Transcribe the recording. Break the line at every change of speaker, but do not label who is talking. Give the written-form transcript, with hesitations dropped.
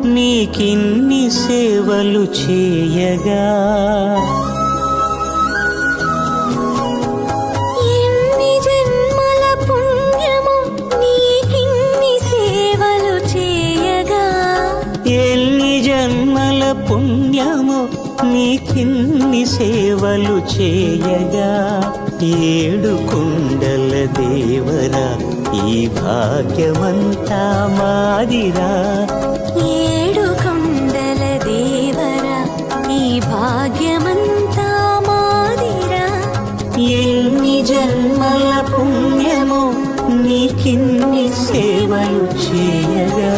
నీకిన్ని సేవలు చేయగా
ఎన్ని జన్మల పుణ్యము నీకిన్ని సేవలు చేయగా
ఎన్ని జన్మల పుణ్యము నీకిన్ని సేవలు చేయగా ఏడు కొండల దేవరా ఈ భాగ్యమంతా మాదిరా
ఏడు కొండల దేవరా ఈ భాగ్యమంతా మాదిరా
ఎన్ని జన్మల పుణ్యము నీకిన్ని సేవలు చేయగా